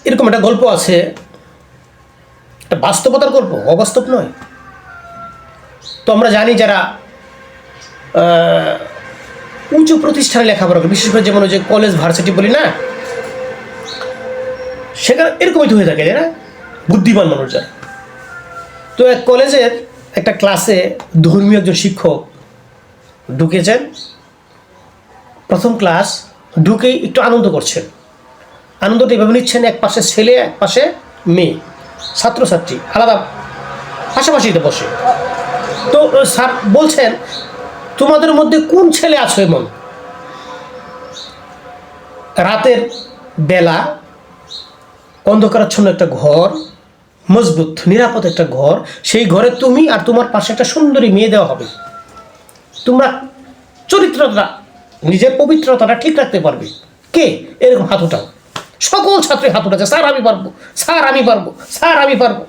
এরকম একটা গল্প আছে, একটা বাস্তবতার গল্প, অবাস্তব নয়। তো আমরা জানি যারা উঁচু প্রতিষ্ঠানে লেখাপড়া করে, বিশেষ করে যেমন ওই যে কলেজ ভার্সিটি বলি না, সেখানে এরকমই তো হয়ে থাকে না, বুদ্ধিমান মানুষ যারা। তো এক কলেজের একটা ক্লাসে ধর্মীয় একজন শিক্ষক ঢুকেছেন। প্রথম ক্লাস ঢুকেই একটু আনন্দ করছেন। আনন্দটা এভাবে নিচ্ছেন, এক পাশে ছেলে এক পাশে মেয়ে, ছাত্রছাত্রী আলাদা পাশাপাশিতে বসে। তো স্যার বলছেন, তোমাদের মধ্যে কোন ছেলে আছো এমন রাতের বেলা অন্ধকারাচ্ছন্ন একটা ঘর, মজবুত নিরাপদ একটা ঘর, সেই ঘরে তুমি আর তোমার পাশে একটা সুন্দরী মেয়ে দেওয়া হবে, তোমরা চরিত্রটা নিজের পবিত্রতাটা ঠিক রাখতে পারবে কে? এরকম হাত উঠাও। সকল ছাত্রী হাত উঠাচ্ছে, স্যার আমি পারবো, স্যার আমি পারবো, স্যার আমি পারবো।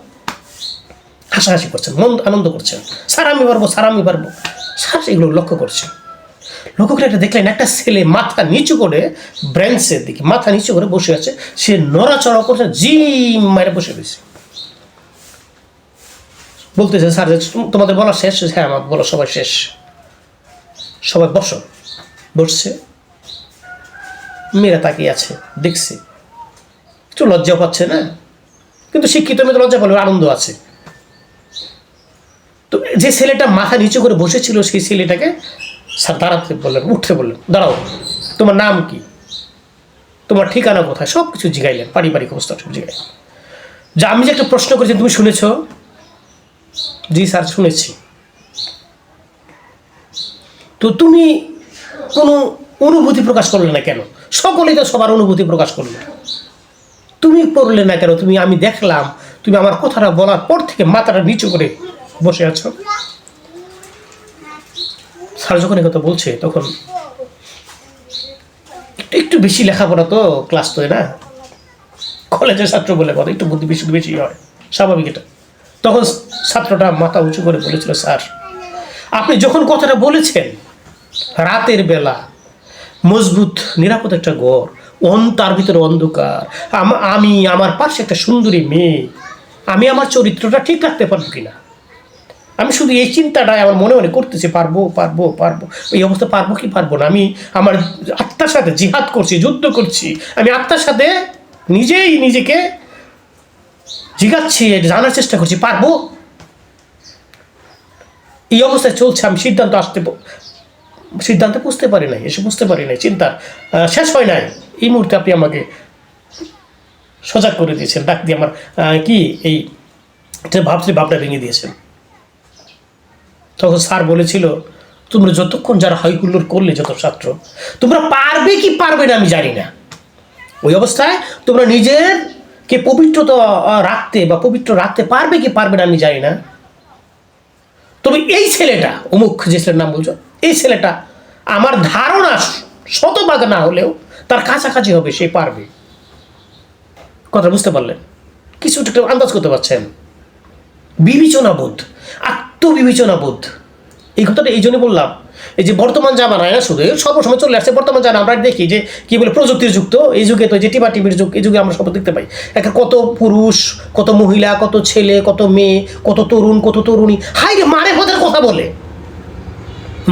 হাসাহাসি করছেন, মন আনন্দ করছেন, স্যার আমি পারবো, স্যার আমি পারবো। স্যার এগুলো লক্ষ্য করছেন। লক্ষ্য করে একটা দেখলেন, একটা ছেলে মাথা নিচু করে ব্রেঞ্চের দিকে মাথা নিচু করে বসে আছে, সে নড়াচড়া করছে, জিম মারে বসে রয়েছে। বলতেছে, স্যার তোমাদের বলা শেষ? হ্যাঁ আমার বলা সবাই শেষ, সবাই বসো। বসছে, মেয়েরা তাকিয়ে আছে, দেখছে, একটু লজ্জা পাচ্ছে না, কিন্তু শিক্ষিত মেয়ে তো লজ্জা পাবে, আনন্দ আছে। তো যে ছেলেটা মাথা নিচু করে বসেছিল সেই ছেলেটাকে স্যার দাঁড়াতে বললেন, উঠতে বললেন, দাঁড়াও, তোমার নাম কি, তোমার ঠিকানা কোথায়, সব কিছু জিগাইলেন, পারিবারিক অবস্থা সব জিগাইলেন। যা আমি যে একটা প্রশ্ন করেছি তুমি শুনেছ? জি স্যার শুনেছি। তো তুমি কোনো অনুভূতি প্রকাশ করলে না কেন? সকলেই তো সবার অনুভূতি প্রকাশ করলো, তুমি করলে না কেন? তুমি, আমি দেখলাম তুমি আমার কথাটা বলার পর থেকে মাথাটা নিচু করে বসে আছো। স্যার যখন এই কথা বলছে তখন একটু বেশি লেখাপড়া তো ক্লাস তো না, কলেজের ছাত্র বলে কথা, একটু বুদ্ধি বেশি বেশি হয়, স্বাভাবিক এটা। তখন ছাত্রটা মাথা উঁচু করে বলেছিল, স্যার আপনি যখন কথাটা বলেছেন, রাতের বেলা মজবুত নিরাপদ একটা ঘর, তার ভিতরে অন্ধকার, আমি আমার পাশে একটা সুন্দরী মেয়ে, আমি আমার চরিত্রটা ঠিক রাখতে পারবো কিনা, আমি শুধু এই চিন্তাটাই আমার মনে মনে করতেছি, পারবো পারবো পারবো, এই অবস্থা পারবো কি পারবো না। আমি আমার আত্মার সাথে জিহাদ করছি, যুদ্ধ করছি, আমি আত্মার সাথে নিজেই নিজেকে জিগাচ্ছি, জানার চেষ্টা করছি, পারবো। এই অবস্থায় চলছে, আমি সিদ্ধান্তে বুঝতে পারি নাই, এসে বুঝতে পারি নাই, চিন্তার শেষ হয় নাই। এই মুহূর্তে আপনি আমাকে সজাগ করে দিয়েছেন, ডাক দিয়ে আমার কি এই ভাবটা ভেঙে দিয়েছেন। তখন স্যার বলেছিল, তোমরা যতক্ষণ যারা হাইকুল্লোর করলে, যত ছাত্র, তোমরা পারবে কি পারবে না আমি জানি না, ওই অবস্থায় তোমরা নিজেরকে পবিত্রতা রাখতে বা পবিত্র রাখতে পারবে কি পারবে না আমি জানি না, তবে এই ছেলেটা অমুক, যে ছেলের নাম বলছো, এই ছেলেটা আমার ধারণা শতভাগ না হলেও তার কাছাকাছি হবে, সে পারবে। কথা বুঝতে পারলেন? কিছুটা একটু আন্দাজ করতে পারছেন? বিবেচনাবোধ, আত্মবিবেচনাবোধ, এই কথাটা এই জন্য বললাম। এই যে বর্তমান জামানায় না, শুধু সর্বসময় চলে আসছে বর্তমান জামানা, আমরা দেখি যে কি বলে প্রযুক্তির যুগ, তো এই যুগে তো যে টিভির যুগ, এই যুগে আমরা সব দেখতে পাই একটা কত পুরুষ, কত মহিলা, কত ছেলে, কত মেয়ে, কত তরুণ, কত তরুণী, হাই রে মারে পথের কথা বলে,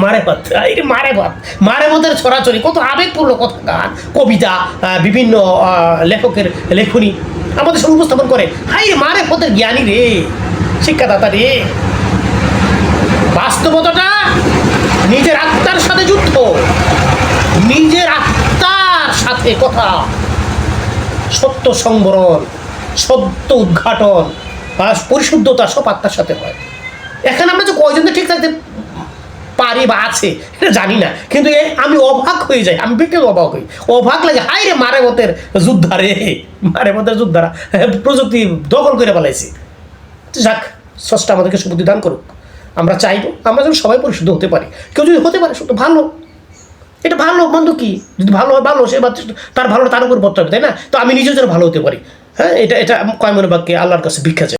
মারে পথ, মারে পথের ছড়াছড়ি, কত আবেগপূর্ণ কথা, গান, কবিতা, বিভিন্ন লেখকের লেখনী আমাদের সঙ্গে উপস্থাপন করে। হাই রে মারে পথের জ্ঞানী রে, শিক্ষাদাতা রে। বাস্তবতাটা নিজের আত্মার সাথে যুদ্ধ, নিজের আত্মার সাথে কথা, সত্য সংবরণ, সত্য উদ্ঘাটন, পরিশুদ্ধতা সব আত্মার সাথে হয়। এখানে আমরা যে কয়জন ঠিক থাকতে পারি বা আছে এটা জানি না, কিন্তু আমি অবাক হয়ে যাই, আমি ব্যক্তিগত অবাক লাগে, হাই রে মারে মতের যোদ্ধা রে, মারে মতের যোদ্ধারা প্রযুক্তি দখল করে পালাইছে। যাক, স্রষ্টা আমাদেরকে সুবুদ্ধি দান করুক। আমরা চাইবো আমরা যেন সবাই পরিশুদ্ধ হতে পারি। কেউ যদি হতে পারে শুধু ভালো, এটা ভালো, মন্দ কি, যদি ভালো হয় ভালো, সে তার ভালো তার উপর বর্তাবে, তাই না? তো আমি নিজেও যেন ভালো হতে পারি। হ্যাঁ, এটা কয় মনে বাক্যে আল্লাহর কাছে ভিক্ষা চাই।